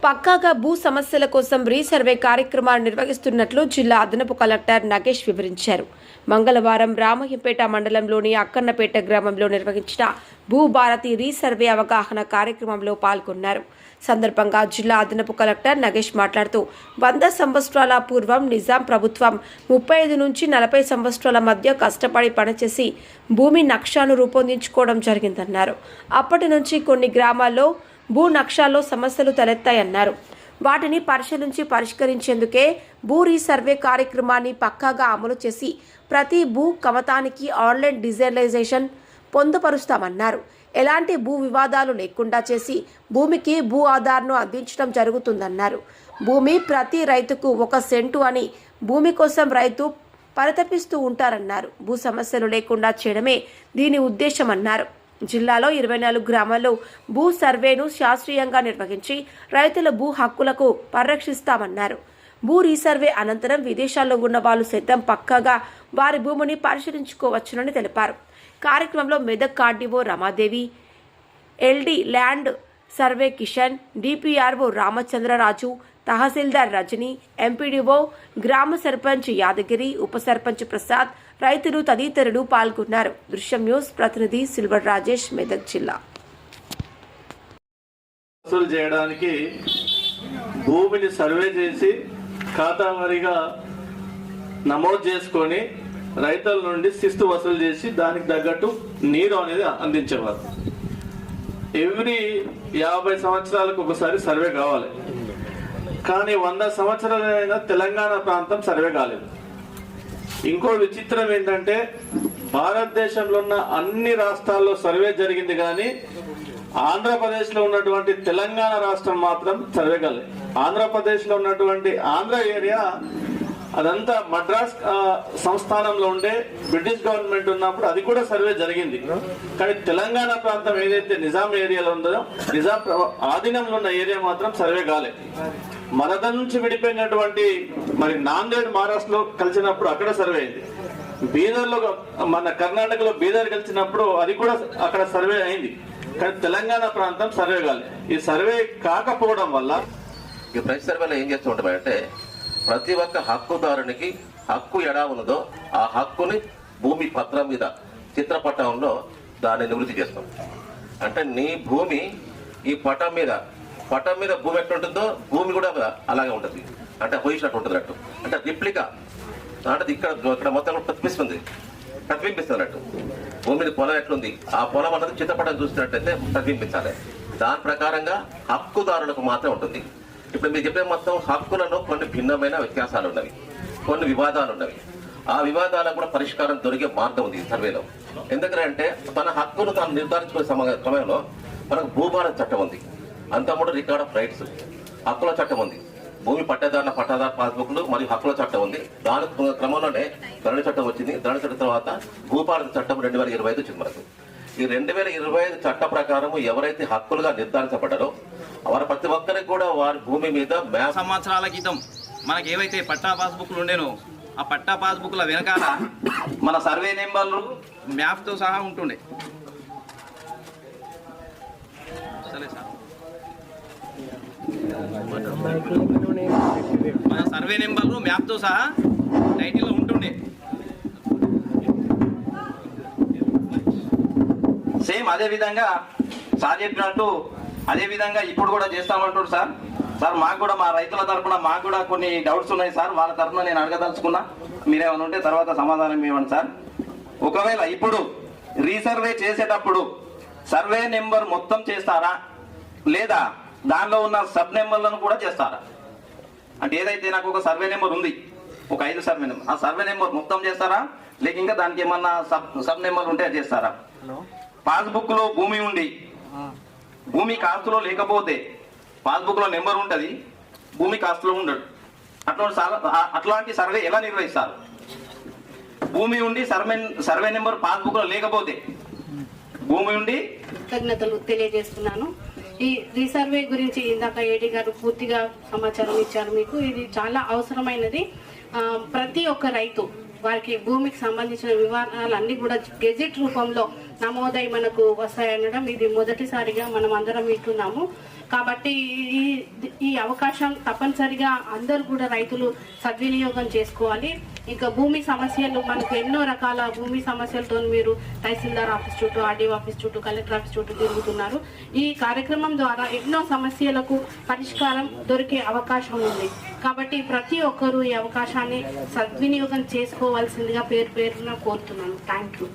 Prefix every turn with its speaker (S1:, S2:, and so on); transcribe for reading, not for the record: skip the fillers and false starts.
S1: పక్కాగా భూ సమస్యల కోసం రీసర్వే కార్యక్రమాలు నిర్వహిస్తున్నట్లు జిల్లా అదనపు కలెక్టర్ నగేష్ వివరించారు. మంగళవారం రామయ్యంపేట మండలంలోని అక్కన్నపేట గ్రామంలో నిర్వహించిన భూభారతి రీసర్వే అవగాహన కార్యక్రమంలో పాల్గొన్నారు. సందర్భంగా జిల్లా అదనపు కలెక్టర్ నగేష్ మాట్లాడుతూ 100 సంవత్సరాల పూర్వం నిజాం ప్రభుత్వం 35 నుంచి 40 సంవత్సరాల మధ్య కష్టపడి పనిచేసి భూమి నక్షాను రూపొందించుకోవడం జరిగిందన్నారు. అప్పటి నుంచి కొన్ని గ్రామాల్లో భూ నక్షాల్లో సమస్యలు తలెత్తాయన్నారు. వాటిని పరిశీలించి పరిష్కరించేందుకే భూ రీసర్వే కార్యక్రమాన్ని పక్కాగా అమలు చేసి ప్రతి భూ కమతానికి ఆన్లైన్ డిజిటలైజేషన్ పొందుపరుస్తామన్నారు. ఎలాంటి భూ వివాదాలు లేకుండా చేసి భూమికి భూ ఆధార్ను అందించడం జరుగుతుందన్నారు. భూమి ప్రతి రైతుకు 1 సెంటు అని భూమి కోసం రైతు పరితపిస్తూ ఉంటారన్నారు. భూ సమస్యలు లేకుండా చేయడమే దీని ఉద్దేశమన్నారు. జిల్లాలో 24 గ్రామాల్లో భూ సర్వేను శాస్త్రీయంగా నిర్వహించి రైతుల భూ హక్కులకు పరిరక్షిస్తామన్నారు. భూ రీసర్వే అనంతరం విదేశాల్లో ఉన్న వాళ్ళు సైతం పక్కాగా వారి భూమిని పరిశీలించుకోవచ్చునని తెలిపారు. కార్యక్రమంలో Medak RDO Ramadevi, LD land survey Kishan, DPRO Ramachandraraju, tahsildar Rajani, MPDO, గ్రామ సర్పంచ్ యాదగిరి, ఉప సర్పంచ్ ప్రసాద్, రైతులు తదితరులు పాల్గొన్నారు. దృశ్యం న్యూస్ ప్రతినిధి సిల్వర్ రాజేష్, మెదక్ జిల్లా.
S2: వసూలు చేయడానికి భూమిని సర్వే చేసి ఖాతా వారీగా నమోదు చేసుకొని రైతుల నుండి శిస్తు వసూలు చేసి దానికి తగ్గట్టు నీరు అనేది అందించేవారు. ఎవ్రీ 50 సంవత్సరాలకు ఒకసారి సర్వే కావాలి. కానీ 100 సంవత్సరాలైన తెలంగాణ ప్రాంతం సర్వే కాలేదు. ఇంకో విచిత్రం ఏంటంటే భారతదేశంలో ఉన్న అన్ని రాష్ట్రాల్లో సర్వే జరిగింది, కానీ ఆంధ్రప్రదేశ్లో ఉన్నటువంటి తెలంగాణ రాష్ట్రం మాత్రం సర్వే కాలేదు. ఆంధ్రప్రదేశ్లో ఉన్నటువంటి ఆంధ్ర ఏరియా అదంతా మద్రాస్ సంస్థానంలో ఉండే బ్రిటిష్ గవర్నమెంట్ ఉన్నప్పుడు అది కూడా సర్వే జరిగింది. కానీ తెలంగాణ ప్రాంతం ఏదైతే నిజాం ఏరియాలో ఉందో, నిజాం ఆధీనంలో ఉన్న ఏరియా మాత్రం సర్వే కాలేదు. మనద నుంచి విడిపోయినటువంటి మరి నాందేడ్ మహారాష్ట్రలో కలిసినప్పుడు అక్కడ సర్వే అయింది. బీదర్లో మన కర్ణాటకలో బీదర్ కలిసినప్పుడు అది కూడా అక్కడ సర్వే అయింది. కానీ తెలంగాణ ప్రాంతం సర్వే కాలేదు. ఈ సర్వే కాకపోవడం వల్ల
S3: ఈ ప్రతి సర్వేలో ఏం చేస్తూ ఉంటామంటే ప్రతి ఒక్క హక్కుదారునికి హక్కు ఎలా ఉన్నదో ఆ హక్కుని భూమి పత్రం మీద చిత్రపటంలో దాన్ని నివృత్తి చేస్తాం. అంటే నీ భూమి ఈ పటం మీద భూమి ఎట్లుంటుందో భూమి కూడా అలాగే ఉంటుంది. అంటే పొజిషన్ ఉంటుంది అన్నట్టు. అంటే రిప్లికా అంటే ఇక్కడ మొత్తం ప్రతిబింబిస్తున్నట్టు. భూమిని పొలం ఎట్లుంది ఆ పొలం అన్నది చిత్రపటం చూసినట్టయితే ప్రతిబింబించాలి. దాని ప్రకారంగా హక్కుదారులకు మాత్రం ఉంటుంది. ఇప్పుడు మీరు చెప్పే మొత్తం హక్కులలో కొన్ని భిన్నమైన వ్యత్యాసాలు ఉన్నవి, కొన్ని వివాదాలు ఉన్నవి. ఆ వివాదాలకు కూడా పరిష్కారం దొరికే మార్గం ఉంది ఈ సర్వేలో. ఎందుకంటే తన హక్కును తాను నిర్ధారించుకునే సమయంలో మనకు భూభారత చట్టం ఉంది, అంతకుముందు రికార్డ్ ఆఫ్ రైట్స్ హక్కుల చట్టం ఉంది, భూమి పట్టాదారు పాస్బుక్లు మరియు హక్కుల చట్టం ఉంది. దాని క్రమంలోనే ధరణి చట్టం వచ్చింది. ధరణి చట్టం తర్వాత భూభారత చట్టం 2025 వచ్చింది మనకు. ఈ 2025 చట్ట ప్రకారం ఎవరైతే హక్కులుగా నిర్ధారించబడ్డారో వారు ప్రతి ఒక్కరికి కూడా వారి భూమి మీద
S4: సంవత్సరాల క్రితం మనకి ఏవైతే పట్టా పాస్బుక్లు ఉండేనో ఆ పట్టా పాస్బుక్ల వెనకాల మన సర్వే నెంబర్లు మ్యాప్తో సహా ఉంటుండే. సరే సార్, మన సర్వే నెంబర్లు మ్యాప్తో సహా టైటిల్లో ఉంటుండే. సేమ్ అదే విధంగా సార్ చెప్పినట్టు అదే విధంగా ఇప్పుడు కూడా చేస్తామంటారు సార్. మాకు కూడా మా రైతుల తరఫున మాకు కూడా కొన్ని డౌట్స్ ఉన్నాయి సార్. వాళ్ళ తరఫున నేను అడగదలుచుకున్నా, మీరేమైనా ఉంటే తర్వాత సమాధానం ఇవ్వండి సార్. ఒకవేళ ఇప్పుడు రీసర్వే చేసేటప్పుడు సర్వే నెంబర్ మొత్తం చేస్తారా లేదా దానిలో ఉన్న సబ్ నెంబర్లను కూడా చేస్తారా? అంటే ఏదైతే నాకు ఒక సర్వే నెంబర్ ఉంది, ఒక 5 సర్వే నెంబర్, ఆ సర్వే నెంబర్ మొత్తం చేస్తారా లేక ఇంకా దానికి ఏమన్నా సబ్ నెంబర్ ఉంటే చేస్తారా? పాస్బుక్ లో భూమి ఉండి భూమి కాస్తులో లేకపోతే పాస్బుక్ లో నెంబర్ ఉంటుంది, భూమి కాస్తులో ఉండడు. అట్లాంటి సర్వే ఎలా నిర్వహిస్తారు? భూమి ఉండి సర్వే నెంబర్ పాస్బుక్ లో లేకపోతే భూమి ఉండి.
S5: కృతజ్ఞతలు తెలియజేస్తున్నాను. ఈ రీసర్వే గురించి ఇందాక ఏడీ గారు పూర్తిగా సమాచారం ఇచ్చారు మీకు. ఇది చాలా అవసరమైనది. ప్రతి ఒక్క రైతు వారికి భూమికి సంబంధించిన వివరాలన్నీ కూడా గెజెట్ రూపంలో నమోదై మనకు వస్తాయనడం ఇది మొదటిసారిగా మనం అందరం వింటున్నాము. కాబట్టి ఈ అవకాశం తప్పనిసరిగా అందరూ కూడా రైతులు సద్వినియోగం చేసుకోవాలి. ఇంకా భూమి సమస్యలు మనకు ఎన్నో రకాల భూమి సమస్యలతో మీరు తహసీల్దార్ ఆఫీస్ చుట్టూ, ఆర్డీఓ ఆఫీస్ చుట్టూ, కలెక్టర్ ఆఫీస్ చుట్టూ తిరుగుతున్నారు. ఈ కార్యక్రమం ద్వారా ఎన్నో సమస్యలకు పరిష్కారం దొరికే అవకాశం ఉంది. కాబట్టి ప్రతి ఒక్కరూ ఈ అవకాశాన్ని సద్వినియోగం చేసుకోవాల్సిందిగా పేరున కోరుతున్నాను. Thank you.